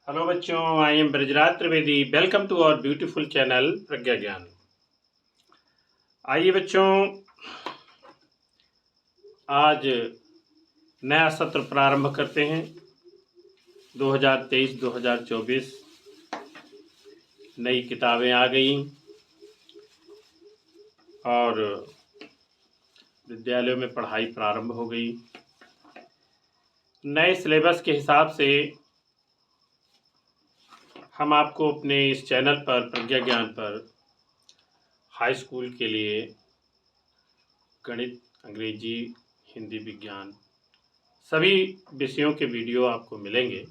Hello बच्चों, I am Brajraj Trivedi. Welcome to our beautiful channel Pragya Gyan. आइए बच्चों, आज नया सत्र प्रारंभ करते हैं। 2023-2024 नई किताबें आ गई और विद्यालयों में पढ़ाई प्रारंभ हो गई। नए सिलेबस के हिसाब से हम आपको अपने इस चैनल पर प्रज्ञा ज्ञान पर हाई स्कूल के लिए गणित, अंग्रेजी, हिंदी, विज्ञान सभी विषयों के वीडियो आपको मिलेंगे।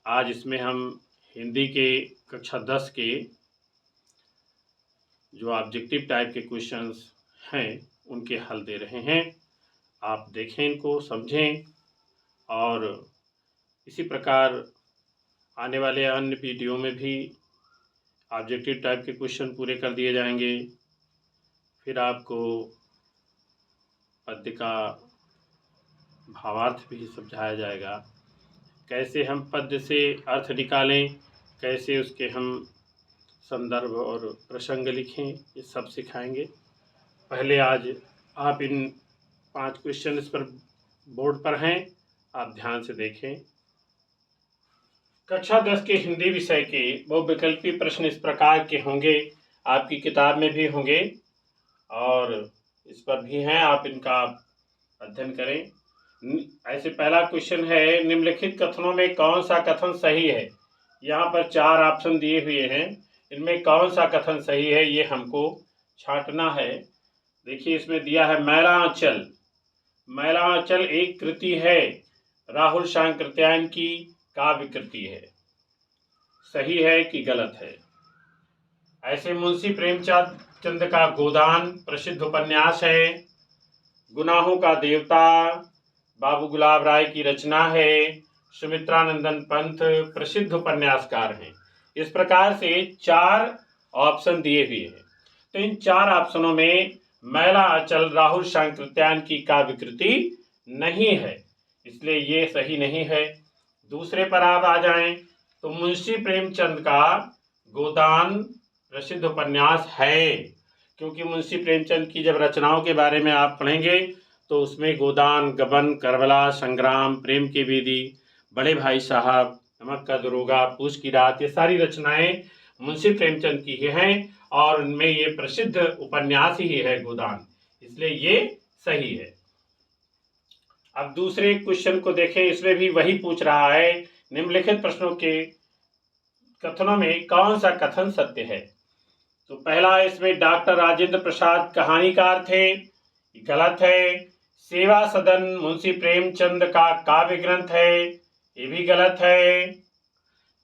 आज इसमें हम हिंदी के कक्षा 10 के जो ऑब्जेक्टिव टाइप के क्वेश्चंस हैं उनके हल दे रहे हैं। आप देखें, इनको समझें और इसी प्रकार आने वाले अन्य वीडियो में भी ऑब्जेक्टिव टाइप के क्वेश्चन पूरे कर दिए जाएंगे। फिर आपको पद्य का भावार्थ भी समझाया जाएगा, कैसे हम पद्य से अर्थ निकालें, कैसे उसके हम संदर्भ और प्रसंग लिखें, ये सब सिखाएंगे। पहले आज आप इन 5 क्वेश्चन इस पर बोर्ड पर हैं, आप ध्यान से देखें। कक्षा 10 के हिंदी विषय के बहुविकल्पी प्रश्न इस प्रकार के होंगे, आपकी किताब में भी होंगे और इस पर भी हैं, आप इनका अध्ययन करें। ऐसे पहला क्वेश्चन है, निम्नलिखित कथनों में कौन सा कथन सही है। यहाँ पर 4 ऑप्शन दिए हुए हैं, इनमें कौन सा कथन सही है ये हमको छांटना है। देखिए, इसमें दिया है मैला आंचल। मैला आंचल एक कृति है, राहुल सांकृत्यायन की काव्य कृति है। सही है कि गलत है। ऐसे मुंशी प्रेमचंद का गोदान प्रसिद्ध उपन्यास है। गुनाहों का देवता बाबू गुलाब राय की रचना है। सुमित्रानंदन पंत प्रसिद्ध उपन्यासकार हैं। इस प्रकार से 4 ऑप्शन दिए हुए हैं। तो इन 4 ऑप्शनों में मैला आंचल राहुल सांकृत्यायन की काव्य कृति नहीं है, इसलिए ये सही नहीं है। दूसरे पर आप आ जाएं तो मुंशी प्रेमचंद का गोदान प्रसिद्ध उपन्यास है, क्योंकि मुंशी प्रेमचंद की जब रचनाओं के बारे में आप पढ़ेंगे तो उसमें गोदान, गबन, करबला, संग्राम, प्रेम की बेदी, बड़े भाई साहब, नमक का दरोगा, पूस की रात, ये सारी रचनाएं मुंशी प्रेमचंद की हैं और उनमें ये प्रसिद्ध उपन्यास ही है गोदान, इसलिए ये सही है। अब दूसरे क्वेश्चन को देखें, इसमें भी वही पूछ रहा है, निम्नलिखित प्रश्नों के कथनों में कौन सा कथन सत्य है। तो पहला, इसमें डॉक्टर राजेंद्र प्रसाद कहानीकार थे, गलत है। सेवा सदन मुंशी प्रेमचंद का काव्य ग्रंथ है, ये भी गलत है।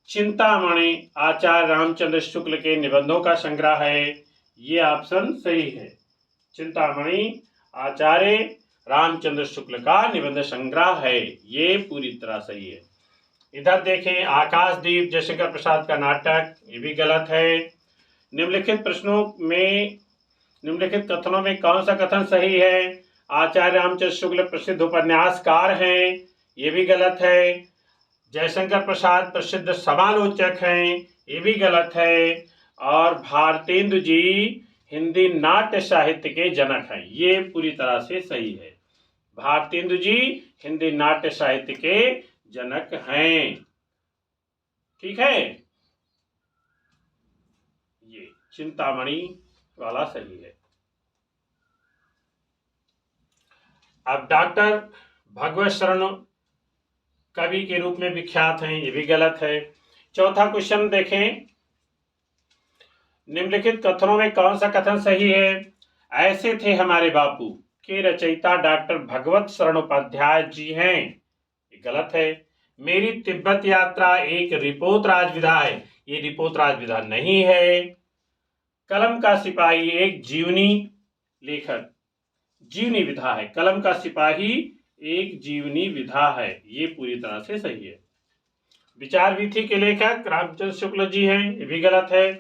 चिंतामणि आचार्य रामचंद्र शुक्ल के निबंधों का संग्रह है, ये ऑप्शन सही है। चिंतामणि आचार्य रामचंद्र शुक्ल का निबंध संग्रह है, ये पूरी तरह सही है। इधर देखें, आकाशदीप जयशंकर प्रसाद का नाटक, ये भी गलत है। निम्नलिखित कथनों में कौन सा कथन सही है। आचार्य रामचंद्र शुक्ल प्रसिद्ध उपन्यासकार हैं, ये भी गलत है। जयशंकर प्रसाद प्रसिद्ध समालोचक हैं, ये भी गलत है। और भारतेंदु जी हिंदी नाट्य साहित्य के जनक हैं, ये पूरी तरह से सही है। भारतेंदु जी हिंदी नाट्य साहित्य के जनक हैं, ठीक है। ये चिंतामणि वाला सही है। अब डॉक्टर भगवत शरण कवि के रूप में विख्यात हैं, ये भी गलत है। चौथा क्वेश्चन देखें, निम्नलिखित कथनों में कौन सा कथन सही है। ऐसे थे हमारे बापू के रचयिता डॉक्टर भगवत शरण उपाध्याय जी हैं, ये गलत है। मेरी तिब्बत यात्रा एक रिपोर्ट राजविधा है, ये रिपोर्ट राजविधा नहीं है। कलम का सिपाही एक जीवनी लेखक जीवनी विधा है, कलम का सिपाही एक जीवनी विधा है, ये पूरी तरह से सही है। विचार वीथी के लेखक रामचंद्र शुक्ल जी हैं, ये भी गलत है।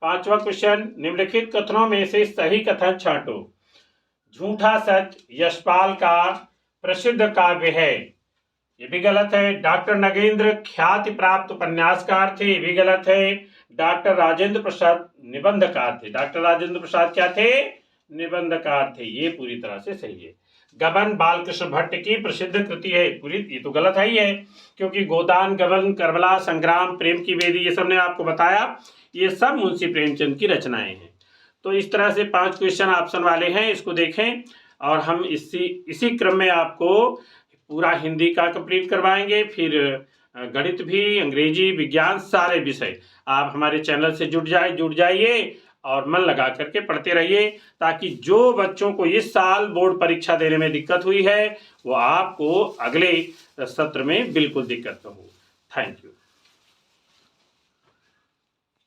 5वां क्वेश्चन, निम्नलिखित कथनों में से सही कथन छांटो। झूठा सच यशपाल का प्रसिद्ध काव्य है, ये भी गलत है। डॉक्टर नगेंद्र ख्याति प्राप्त उपन्यासकार थे, ये भी गलत है। डॉक्टर राजेंद्र प्रसाद निबंधकार थे। डॉक्टर राजेंद्र प्रसाद क्या थे? निबंधकार थे। ये पूरी तरह से सही है। गबन बालकृष्ण भट्ट की प्रसिद्ध कृति है। पूरी ये तो गलत है ही है, क्योंकि गोदान, गबन, करबला, संग्राम, प्रेम की वेदी, ये सब ने आपको बताया, ये सब मुंशी प्रेमचंद की रचनाएं हैं। तो इस तरह से 5 क्वेश्चन ऑप्शन वाले हैं, इसको देखें। और हम इसी क्रम में आपको पूरा हिंदी का कंप्लीट करवाएंगे, फिर गणित भी, अंग्रेजी, विज्ञान, सारे विषय आप हमारे चैनल से जुड़ जाइए और मन लगा करके पढ़ते रहिए, ताकि जो बच्चों को इस साल बोर्ड परीक्षा देने में दिक्कत हुई है वो आपको अगले सत्र में बिल्कुल दिक्कत न हो। Thank you.